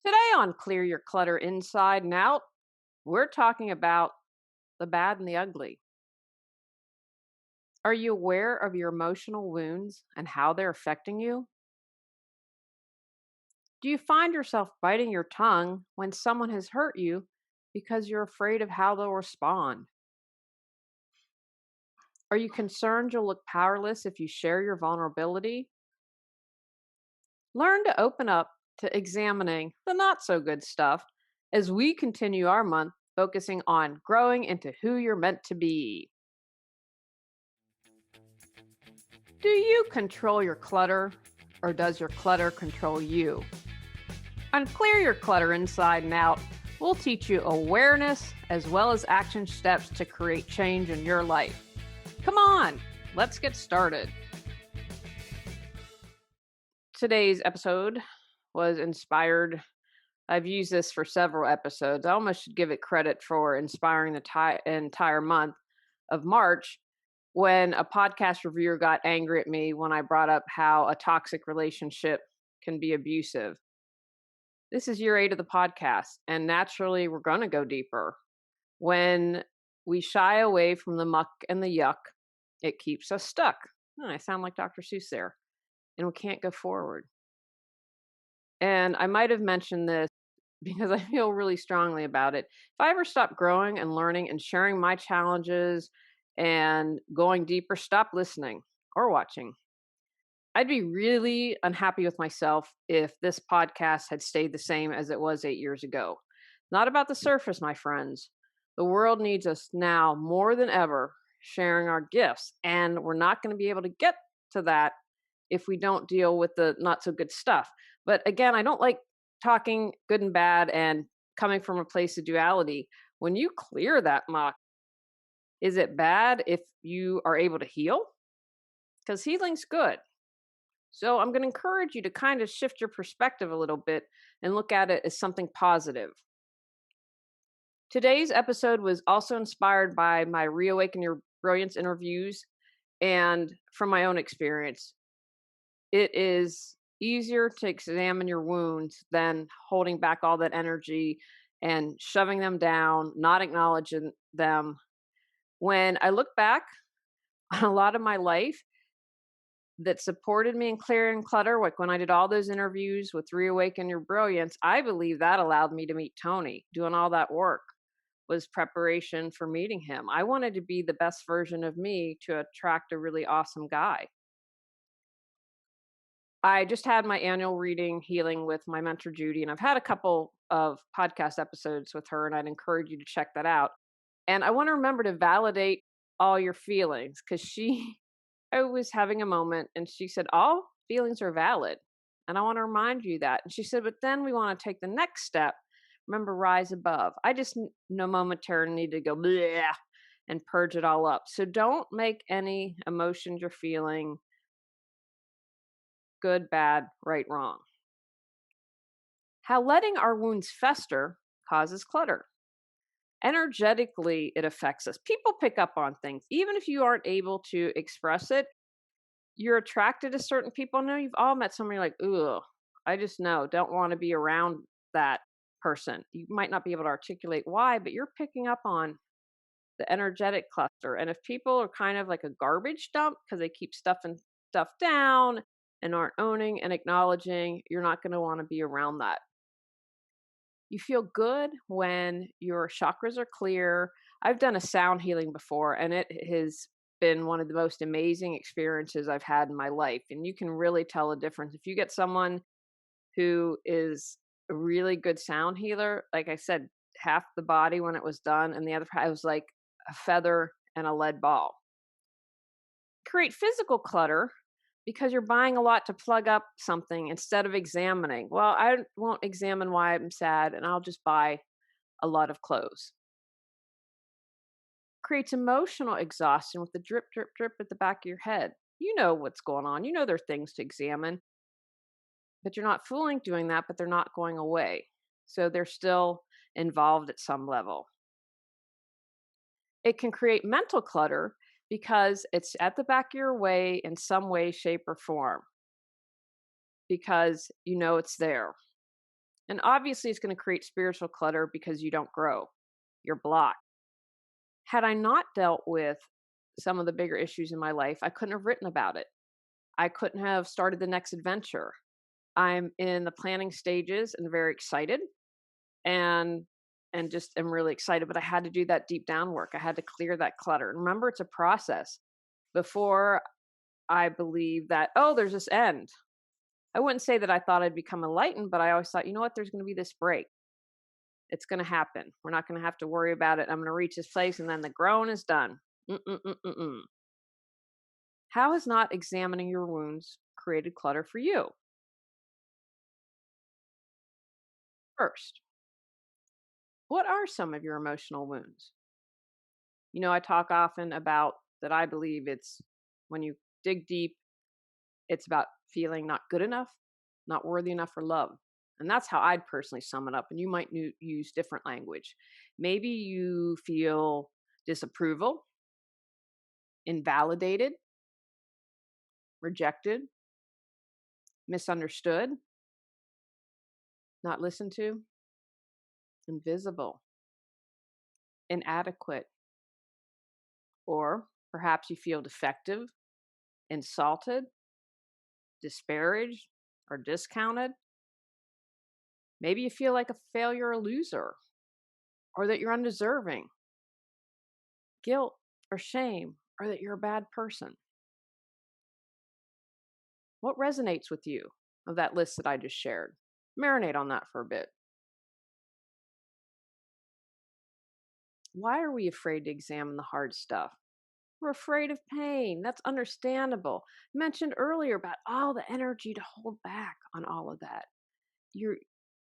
Today on Clear Your Clutter Inside and Out, we're talking about the bad and the ugly. Are you aware of your emotional wounds and how they're affecting you? Do you find yourself biting your tongue when someone has hurt you because you're afraid of how they'll respond? Are you concerned you'll look powerless if you share your vulnerability? Learn to open up to examining the not so good stuff as we continue our month focusing on growing into who you're meant to be. Do you control your clutter, or does your clutter control you? On Clear Your Clutter Inside and Out, we'll teach you awareness as well as action steps to create change in your life. Come on, let's get started. Today's episode was inspired. I've used this for several episodes. I almost should give it credit for inspiring the entire month of March when a podcast reviewer got angry at me when I brought up how a toxic relationship can be abusive. This is year 8 of the podcast, and naturally, we're going to go deeper. When we shy away from the muck and the yuck, it keeps us stuck. Oh, I sound like Dr. Seuss there, and we can't go forward. And I might have mentioned this because I feel really strongly about it. If I ever stop growing and learning and sharing my challenges and going deeper, stop listening or watching. I'd be really unhappy with myself if this podcast had stayed the same as it was 8 years ago. Not about the surface, my friends. The world needs us now more than ever sharing our gifts, and we're not going to be able to get to that if we don't deal with the not so good stuff. But again, I don't like talking good and bad and coming from a place of duality. When you clear that muck, is it bad if you are able to heal? Because healing's good. So I'm going to encourage you to kind of shift your perspective a little bit and look at it as something positive. Today's episode was also inspired by my Reawaken Your Brilliance interviews and from my own experience. It is easier to examine your wounds than holding back all that energy and shoving them down, not acknowledging them. When I look back on a lot of my life, that supported me in clearing clutter, like when I did all those interviews with Reawaken Your Brilliance, I believe that allowed me to meet Tony. Doing all that work was preparation for meeting him. I wanted to be the best version of me to attract a really awesome guy. I just had my annual reading healing with my mentor, Judy, and I've had a couple of podcast episodes with her, and I'd encourage you to check that out. And I want to remember to validate all your feelings because I was having a moment and she said, all feelings are valid. And I want to remind you that. And she said, but then we want to take the next step. Remember, rise above. I just no momentarily need to go bleh and purge it all up. So don't make any emotions you're feeling good, bad, right, wrong. How letting our wounds fester causes clutter. Energetically, it affects us. People pick up on things. Even if you aren't able to express it, you're attracted to certain people. I know you've all met somebody like, ooh, I just know, don't want to be around that person. You might not be able to articulate why, but you're picking up on the energetic cluster. And if people are kind of like a garbage dump because they keep stuffing stuff down and aren't owning and acknowledging, you're not going to want to be around that. You feel good when your chakras are clear. I've done a sound healing before, and it has been one of the most amazing experiences I've had in my life. And you can really tell a difference. If you get someone who is a really good sound healer, like I said, half the body when it was done, and the other half was like a feather and a lead ball. Create physical clutter because you're buying a lot to plug up something instead of examining. Well, I won't examine why I'm sad, and I'll just buy a lot of clothes. Creates emotional exhaustion with the drip, drip, drip at the back of your head. You know what's going on. You know there are things to examine, but you're not fooling doing that, but they're not going away. So they're still involved at some level. It can create mental clutter because it's at the back of your way in some way, shape, or form because you know it's there. And obviously, it's going to create spiritual clutter because you don't grow. You're blocked. Had I not dealt with some of the bigger issues in my life, I couldn't have written about it. I couldn't have started the next adventure. I'm in the planning stages and very excited and just am really excited, but I had to do that deep down work. I had to clear that clutter. And remember, it's a process. Before I believe that, oh, there's this end. I wouldn't say that I thought I'd become enlightened, but I always thought, you know what, there's going to be this break. It's going to happen. We're not going to have to worry about it. I'm going to reach this place and then the growing is done. Mm-mm-mm-mm-mm. How has not examining your wounds created clutter for you? First, what are some of your emotional wounds? I talk often about that I believe it's when you dig deep, it's about feeling not good enough, not worthy enough for love. And that's how I'd personally sum it up. And you might use different language. Maybe you feel disapproval, invalidated, rejected, misunderstood, not listened to, invisible, inadequate, or perhaps you feel defective, insulted, disparaged, or discounted. Maybe you feel like a failure or loser, or that you're undeserving, guilt or shame, or that you're a bad person. What resonates with you of that list that I just shared? Marinate on that for a bit. Why are we afraid to examine the hard stuff? We're afraid of pain. That's understandable. Mentioned earlier about all the energy to hold back on all of that. You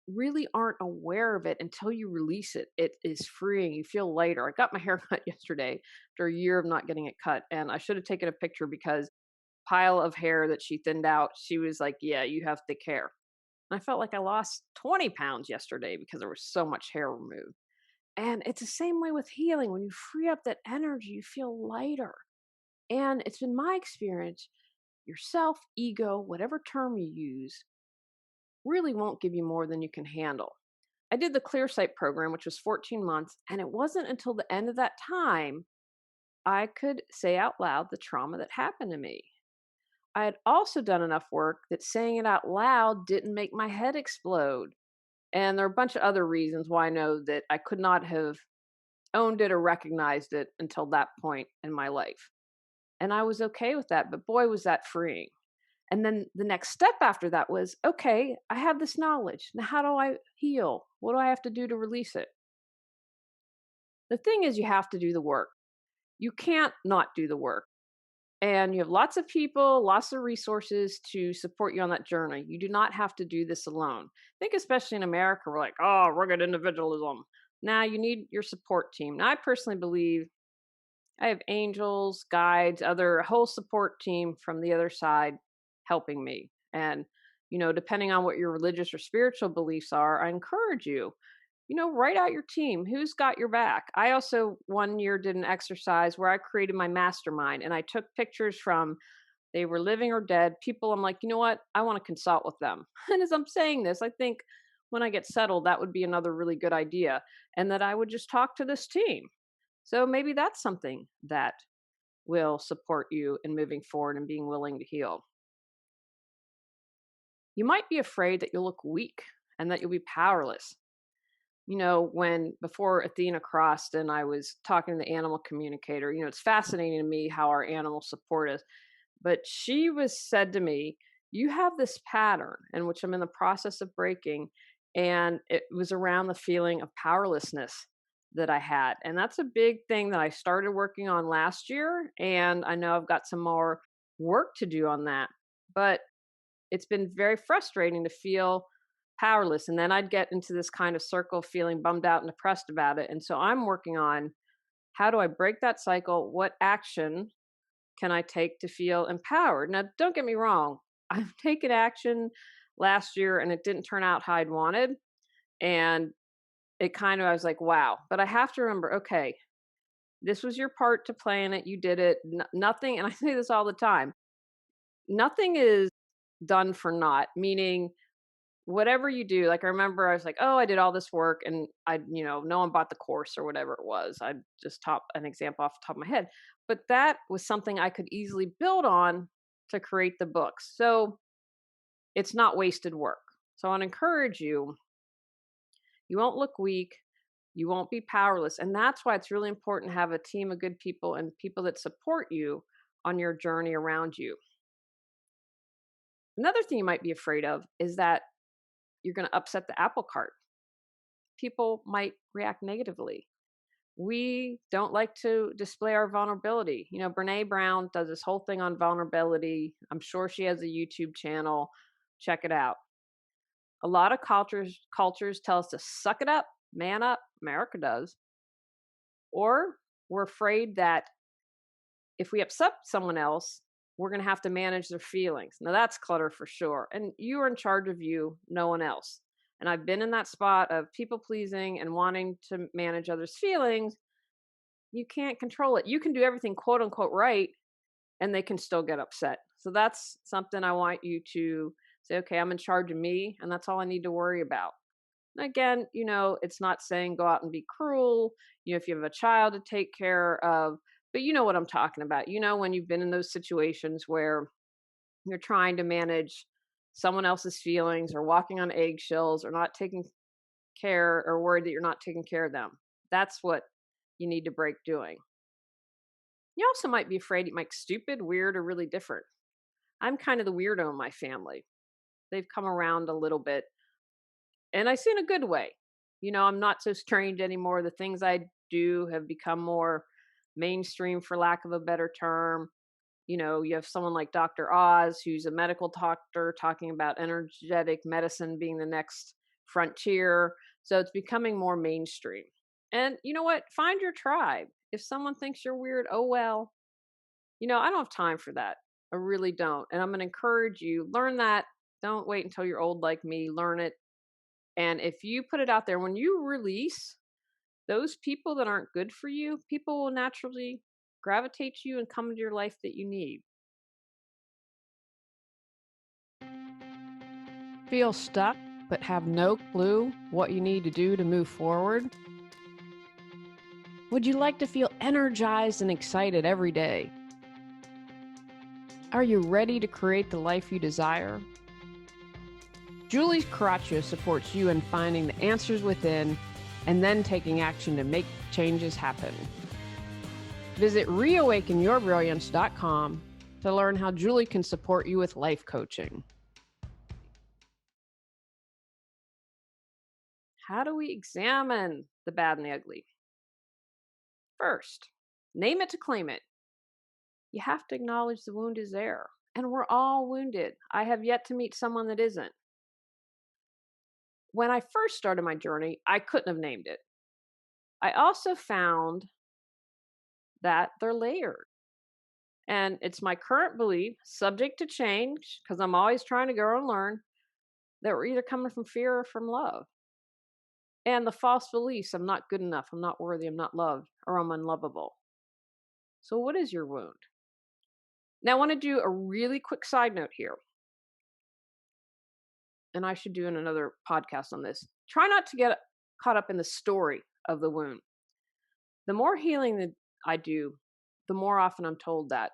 really aren't aware of it until you release it. It is freeing. You feel lighter. I got my hair cut yesterday after a year of not getting it cut, and I should have taken a picture because pile of hair that she thinned out, she was like, "Yeah, you have thick hair." And I felt like I lost 20 pounds yesterday because there was so much hair removed. And it's the same way with healing. When you free up that energy, you feel lighter. And it's been my experience, your self, ego, whatever term you use, really won't give you more than you can handle. I did the Clear Sight program, which was 14 months, and it wasn't until the end of that time I could say out loud the trauma that happened to me. I had also done enough work that saying it out loud didn't make my head explode. And there are a bunch of other reasons why I know that I could not have owned it or recognized it until that point in my life. And I was okay with that, but boy, was that freeing. And then the next step after that was okay, I have this knowledge. Now, how do I heal? What do I have to do to release it? The thing is, you have to do the work. You can't not do the work. And you have lots of people, lots of resources to support you on that journey. You do not have to do this alone. I think, especially in America, we're like, oh, rugged individualism. Now, you need your support team. Now, I personally believe I have angels, guides, other a whole support team from the other side helping me. And, depending on what your religious or spiritual beliefs are, I encourage you, write out your team. Who's got your back? I also one year did an exercise where I created my mastermind and I took pictures from they were living or dead people. I'm like, you know what? I want to consult with them. And as I'm saying this, I think when I get settled, that would be another really good idea. And that I would just talk to this team. So maybe that's something that will support you in moving forward and being willing to heal. You might be afraid that you'll look weak and that you'll be powerless. When before Athena crossed and I was talking to the animal communicator, it's fascinating to me how our animals support us. But she was said to me, you have this pattern in which I'm in the process of breaking. And it was around the feeling of powerlessness that I had. And that's a big thing that I started working on last year. And I know I've got some more work to do on that. But it's been very frustrating to feel powerless. And then I'd get into this kind of circle of feeling bummed out and depressed about it. And so I'm working on how do I break that cycle? What action can I take to feel empowered? Now, don't get me wrong. I've taken action last year and it didn't turn out how I'd wanted. And I was like, wow. But I have to remember, okay, this was your part to play in it. You did it. Nothing, and I say this all the time, nothing is done for naught, meaning whatever you do, like I remember I was like, oh, I did all this work and no one bought the course or whatever it was. I just top an example off the top of my head. But that was something I could easily build on to create the books. So it's not wasted work. So I want to encourage you, you won't look weak, you won't be powerless. And that's why it's really important to have a team of good people and people that support you on your journey around you. Another thing you might be afraid of is that you're going to upset the apple cart. People might react negatively. We don't like to display our vulnerability. Brene Brown does this whole thing on vulnerability. I'm sure she has a YouTube channel. Check it out. A lot of cultures tell us to suck it up, man up. America does. Or we're afraid that if we upset someone else, we're going to have to manage their feelings. Now that's clutter for sure. And you are in charge of you, no one else. And I've been in that spot of people pleasing and wanting to manage others' feelings. You can't control it. You can do everything quote unquote right, and they can still get upset. So that's something I want you to say, okay, I'm in charge of me, and that's all I need to worry about. And again, it's not saying go out and be cruel, if you have a child to take care of, but you know what I'm talking about. When you've been in those situations where you're trying to manage someone else's feelings or walking on eggshells or not taking care or worried that you're not taking care of them. That's what you need to break doing. You also might be afraid you might be stupid, weird, or really different. I'm kind of the weirdo in my family. They've come around a little bit, and I see in a good way. I'm not so strange anymore. The things I do have become more mainstream, for lack of a better term. You have someone like Dr. Oz, who's a medical doctor, talking about energetic medicine being the next frontier. So it's becoming more mainstream. And you know what? Find your tribe. If someone thinks you're weird, oh well. I don't have time for that. I really don't. And I'm going to encourage you, learn that. Don't wait until you're old like me. Learn it. And if you put it out there, when you release those people that aren't good for you, people will naturally gravitate to you and come into your life that you need. Feel stuck but have no clue what you need to do to move forward? Would you like to feel energized and excited every day? Are you ready to create the life you desire? Julie Coraccio supports you in finding the answers within and then taking action to make changes happen. Visit reawakenyourbrilliance.com to learn how Julie can support you with life coaching. How do we examine the bad and the ugly? First, name it to claim it. You have to acknowledge the wound is there. And we're all wounded. I have yet to meet someone that isn't. When I first started my journey, I couldn't have named it. I also found that they're layered. And it's my current belief, subject to change, because I'm always trying to grow and learn, that we're either coming from fear or from love. And the false beliefs, I'm not good enough, I'm not worthy, I'm not loved, or I'm unlovable. So, what is your wound? Now, I want to do a really quick side note here. And I should do another podcast on this. Try not to get caught up in the story of the wound. The more healing that I do, the more often I'm told that.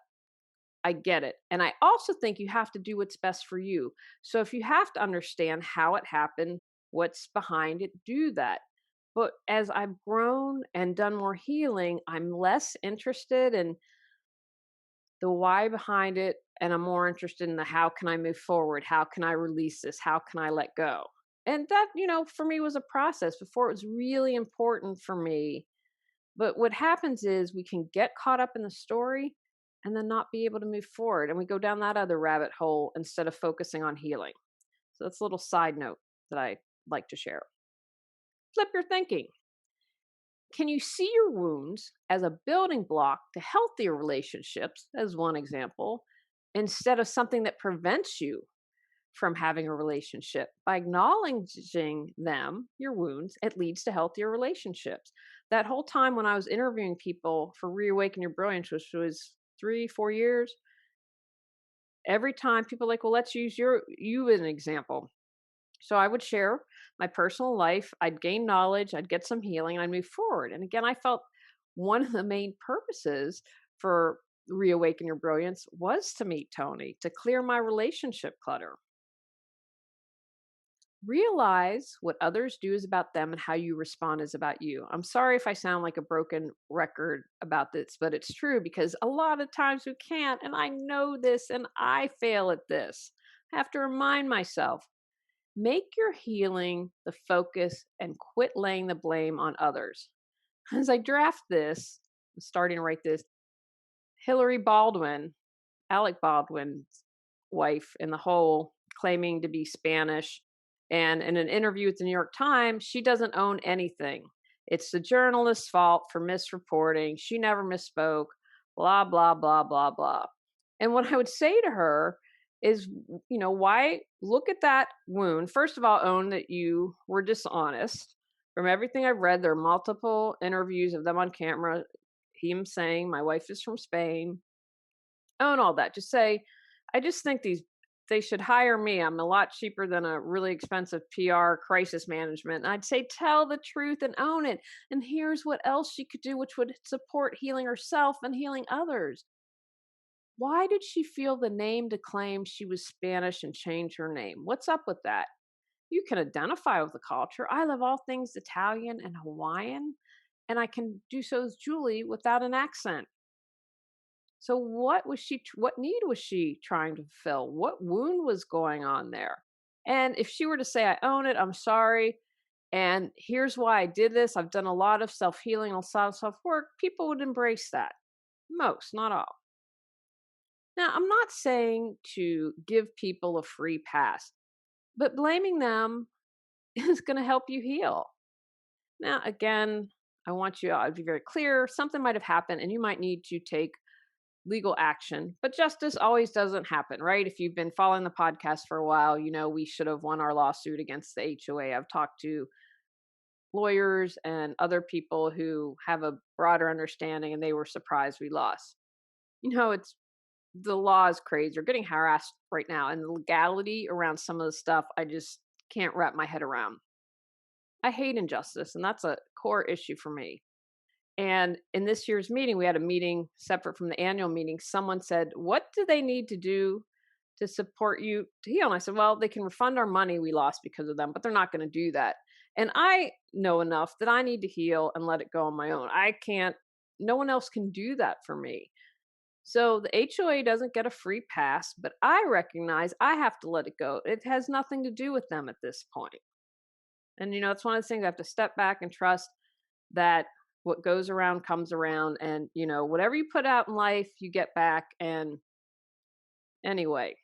I get it. And I also think you have to do what's best for you. So if you have to understand how it happened, what's behind it, do that. But as I've grown and done more healing, I'm less interested in the why behind it. And I'm more interested in the how can I move forward? How can I release this? How can I let go? And that, for me was a process. Before, it was really important for me. But what happens is we can get caught up in the story and then not be able to move forward. And we go down that other rabbit hole instead of focusing on healing. So that's a little side note that I like to share. Flip your thinking. Can you see your wounds as a building block to healthier relationships, as one example, instead of something that prevents you from having a relationship? By acknowledging them, your wounds, it leads to healthier relationships. That whole time when I was interviewing people for Reawaken Your Brilliance, which was 3-4 years, every time people are like, well, let's use you as an example. So I would share my personal life, I'd gain knowledge, I'd get some healing, and I'd move forward. And again, I felt one of the main purposes for Reawaken Your Brilliance was to meet Tony, to clear my relationship clutter. Realize what others do is about them and how you respond is about you. I'm sorry if I sound like a broken record about this, but it's true because a lot of times we can't. And I know this and I fail at this. I have to remind myself, make your healing the focus and quit laying the blame on others. As I draft this, I'm starting to write this, Hillary Baldwin, Alec Baldwin's wife in The Hole, claiming to be Spanish. And in an interview with the New York Times, she doesn't own anything. It's the journalist's fault for misreporting. She never misspoke, blah, blah, blah, blah, blah. And what I would say to her is, why look at that wound? First of all, own that you were dishonest. From everything I've read, there are multiple interviews of them on camera, him saying, my wife is from Spain, own all that. Just say, I just think they should hire me. I'm a lot cheaper than a really expensive PR crisis management. And I'd say tell the truth and own it. And here's what else she could do, which would support healing herself and healing others. Why did she feel the name to claim she was Spanish and change her name? What's up with that? You can identify with the culture. I love all things Italian and Hawaiian, and I can do so as Julie without an accent. So what need was she trying to fulfill? What wound was going on there? And if she were to say, I own it, I'm sorry, and here's why I did this, I've done a lot of self-healing, a lot of self-work, people would embrace that. Most, not all. Now, I'm not saying to give people a free pass, but blaming them is going to help you heal. Now, again, I want you to be very clear. Something might have happened and you might need to take legal action, but justice always doesn't happen, right? If you've been following the podcast for a while, you know we should have won our lawsuit against the HOA. I've talked to lawyers and other people who have a broader understanding and they were surprised we lost. It's the law is crazy. You're getting harassed right now, and the legality around some of the stuff I just can't wrap my head around. I hate injustice, and that's a core issue for me. And in this year's meeting, we had a meeting separate from the annual meeting. Someone said, what do they need to do to support you to heal? And I said, well, they can refund our money we lost because of them, but they're not going to do that. And I know enough that I need to heal and let it go on my own. I can't, no one else can do that for me. So the HOA doesn't get a free pass, but I recognize I have to let it go. It has nothing to do with them at this point. And, it's one of the things I have to step back and trust that what goes around comes around. And, whatever you put out in life, you get back. And anyway,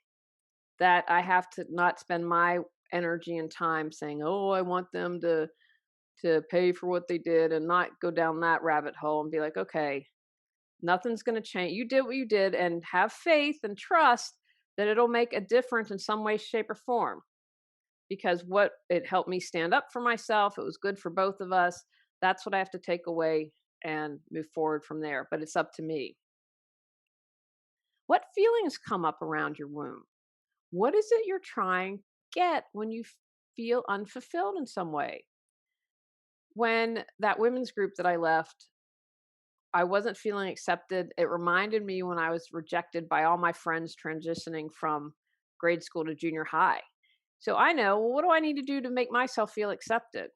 that I have to not spend my energy and time saying, oh, I want them to pay for what they did, and not go down that rabbit hole and be like, okay, nothing's going to change. You did what you did, and have faith and trust that it'll make a difference in some way, shape, or form. Because what it helped me stand up for myself, it was good for both of us. That's what I have to take away and move forward from there. But it's up to me. What feelings come up around your womb? What is it you're trying to get when you feel unfulfilled in some way? When that women's group that I left, I wasn't feeling accepted. It reminded me when I was rejected by all my friends transitioning from grade school to junior high. So I know, well, what do I need to do to make myself feel accepted?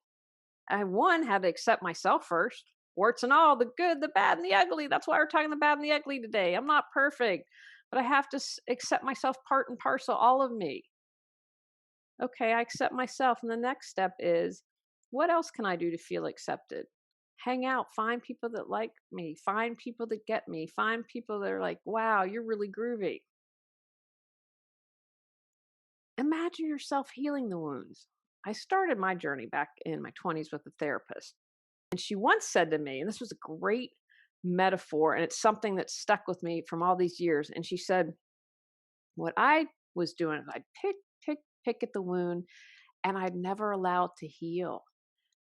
I, one, had to accept myself first, warts and all, the good, the bad, and the ugly. That's why we're talking the bad and the ugly today. I'm not perfect, but I have to accept myself part and parcel, all of me. Okay, I accept myself. And the next step is, what else can I do to feel accepted? Hang out, find people that like me, find people that get me, find people that are like, wow, you're really groovy. Imagine yourself healing the wounds. I started my journey back in my 20s with a therapist. And she once said to me, and this was a great metaphor, and it's something that stuck with me from all these years. And she said, what I was doing is I'd pick at the wound, and I'd never allow it to heal.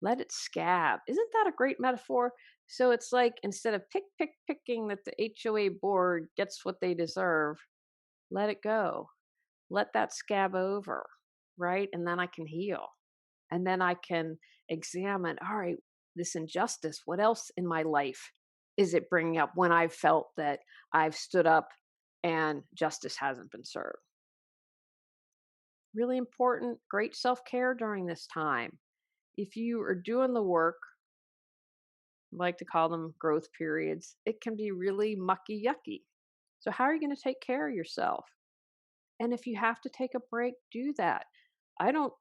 Let it scab. Isn't that a great metaphor? So it's like instead of picking that the HOA board gets what they deserve, let it go. Let that scab over. right? And then I can heal. And then I can examine, all right, this injustice, what else in my life is it bringing up when I've felt that I've stood up and justice hasn't been served? Really important, great self care during this time. If you are doing the work, I like to call them growth periods, it can be really mucky yucky. So, how are you going to take care of yourself? And if you have to take a break, do that. I don't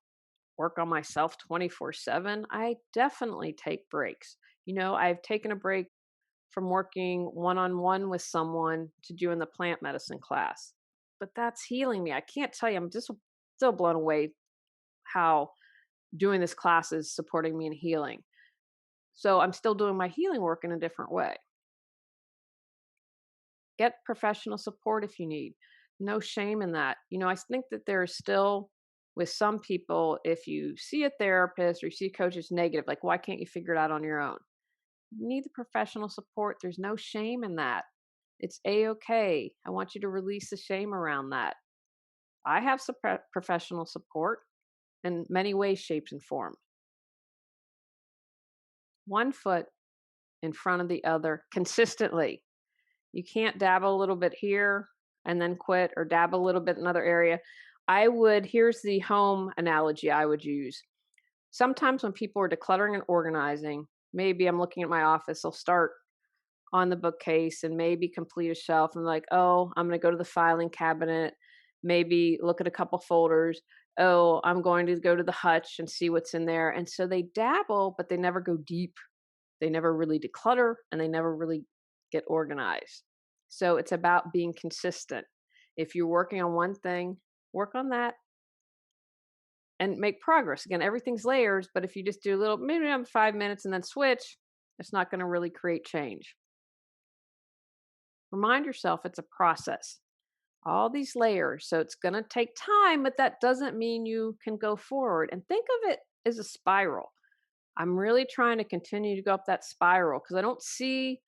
work on myself 24/7. I definitely take breaks. I've taken a break from working one on one with someone to doing the plant medicine class, but that's healing me. I can't tell you, I'm just still blown away how doing this class is supporting me in healing. So I'm still doing my healing work in a different way. Get professional support if you need. No shame in that. I think that there's still, with some people, if you see a therapist or you see a coach, it's negative. Like, why can't you figure it out on your own? You need the professional support. There's no shame in that. It's A-OK. I want you to release the shame around that. I have some professional support in many ways, shapes, and forms. One foot in front of the other consistently. You can't dabble a little bit here and then quit, or dabble a little bit in another area. Here's the home analogy I would use. Sometimes when people are decluttering and organizing, maybe I'm looking at my office, I'll start on the bookcase and maybe complete a shelf. And like, oh, I'm going to go to the filing cabinet, maybe look at a couple folders. Oh, I'm going to go to the hutch and see what's in there. And so they dabble, but they never go deep. They never really declutter and they never really get organized. So it's about being consistent. If you're working on one thing, work on that and make progress. Again, everything's layers, but if you just do a little, maybe 5 minutes and then switch, it's not going to really create change. Remind yourself it's a process. All these layers. So it's going to take time, but that doesn't mean you can go forward. And think of it as a spiral. I'm really trying to continue to go up that spiral because I don't see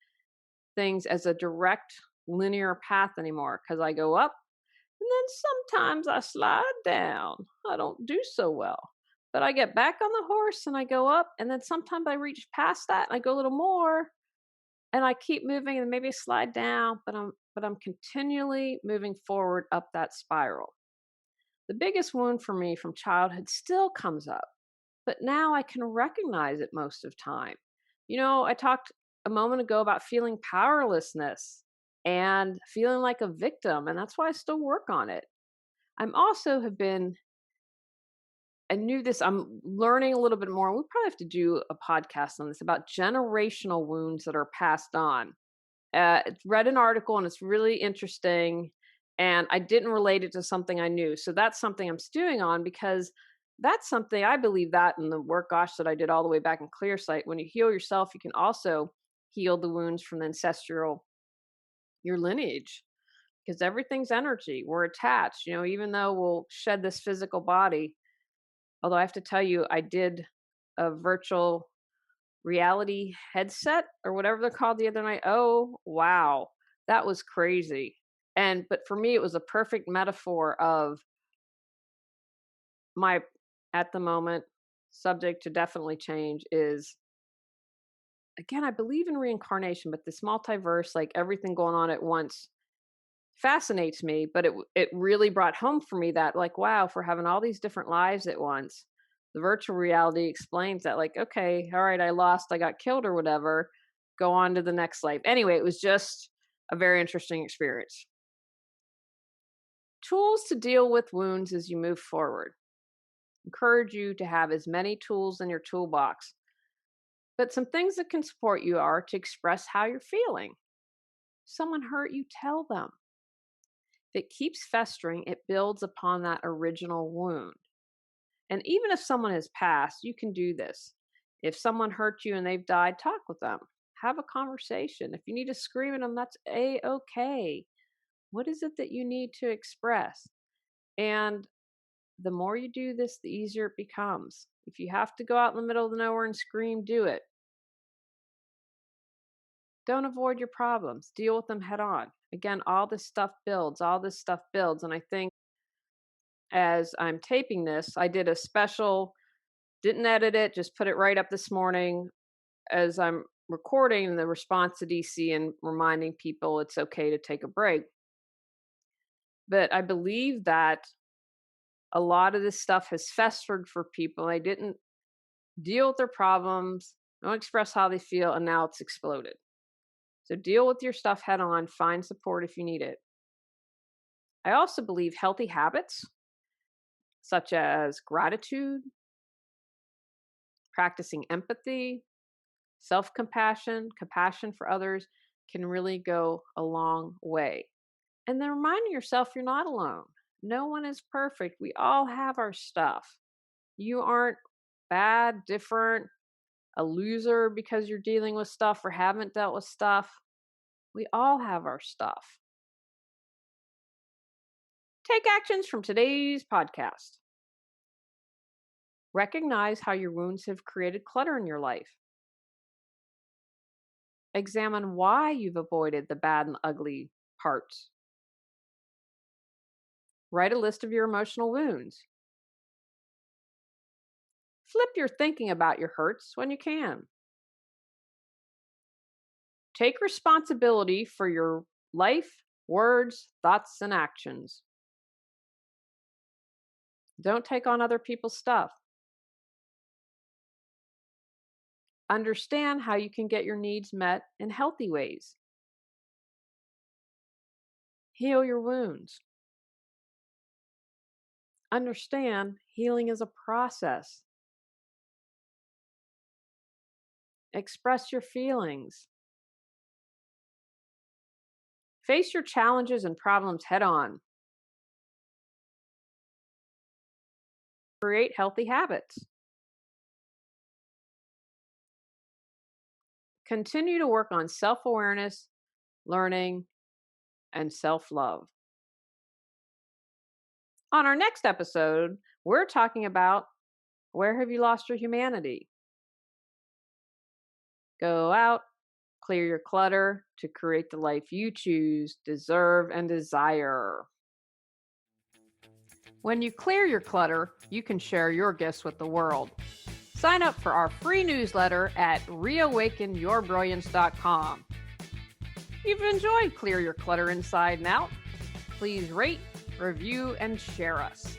things as a direct linear path anymore, because I go up and then sometimes I slide down. I don't do so well. But I get back on the horse and I go up, and then sometimes I reach past that and I go a little more and I keep moving and maybe slide down, but I'm continually moving forward up that spiral. The biggest wound for me from childhood still comes up, but now I can recognize it most of time. I talked a moment ago about feeling powerlessness and feeling like a victim, and that's why I still work on it. I'm also have been I knew this, I'm learning a little bit more. We probably have to do a podcast on this about generational wounds that are passed on. Read an article and it's really interesting, and I didn't relate it to something I knew. So that's something I'm stewing on, because that's something I believe that in the work, gosh, that I did all the way back in Clearsight. When you heal yourself, you can also heal the wounds from the ancestral, your lineage, because everything's energy. We're attached, even though we'll shed this physical body. Although I have to tell you, I did a virtual reality headset or whatever they're called the other night. Oh, wow. That was crazy. But for me, it was a perfect metaphor of my, at the moment, subject to definitely change is, again, I believe in reincarnation, but this multiverse, like everything going on at once, fascinates me. But it really brought home for me that, like, wow, if we're having all these different lives at once, the virtual reality explains that, like, okay, all right, I lost, I got killed or whatever, go on to the next life. Anyway, it was just a very interesting experience. Tools to deal with wounds as you move forward. Encourage you to have as many tools in your toolbox. But some things that can support you are to express how you're feeling. Someone hurt you, tell them. If it keeps festering, it builds upon that original wound. And even if someone has passed, you can do this. If someone hurt you and they've died, talk with them. Have a conversation. If you need to scream at them, that's A-OK. What is it that you need to express? And the more you do this, the easier it becomes. If you have to go out in the middle of nowhere and scream, do it. Don't avoid your problems. Deal with them head on. Again, all this stuff builds. All this stuff builds. And I think as I'm taping this. I did a special, didn't edit it, just put it right up this morning as I'm recording the response to DC and reminding people it's okay to take a break. But I believe that a lot of this stuff has festered for people. They didn't deal with their problems, don't express how they feel, and now it's exploded. So deal with your stuff head on, find support if you need it. I also believe healthy habits, such as gratitude, practicing empathy, self compassion, compassion for others, can really go a long way. And then reminding yourself you're not alone. No one is perfect. We all have our stuff. You aren't bad, different, a loser because you're dealing with stuff or haven't dealt with stuff. We all have our stuff. Take actions from today's podcast. Recognize how your wounds have created clutter in your life. Examine why you've avoided the bad and ugly parts. Write a list of your emotional wounds. Flip your thinking about your hurts when you can. Take responsibility for your life, words, thoughts, and actions. Don't take on other people's stuff. Understand how you can get your needs met in healthy ways. Heal your wounds. Understand healing is a process. Express your feelings. Face your challenges and problems head on. Create healthy habits. Continue to work on self-awareness, learning, and self-love. On our next episode, we're talking about where have you lost your humanity? Go out, clear your clutter to create the life you choose, deserve, and desire. When you clear your clutter, you can share your gifts with the world. Sign up for our free newsletter at reawakenyourbrilliance.com. If you've enjoyed Clear Your Clutter Inside and Out, please rate, review, and share us.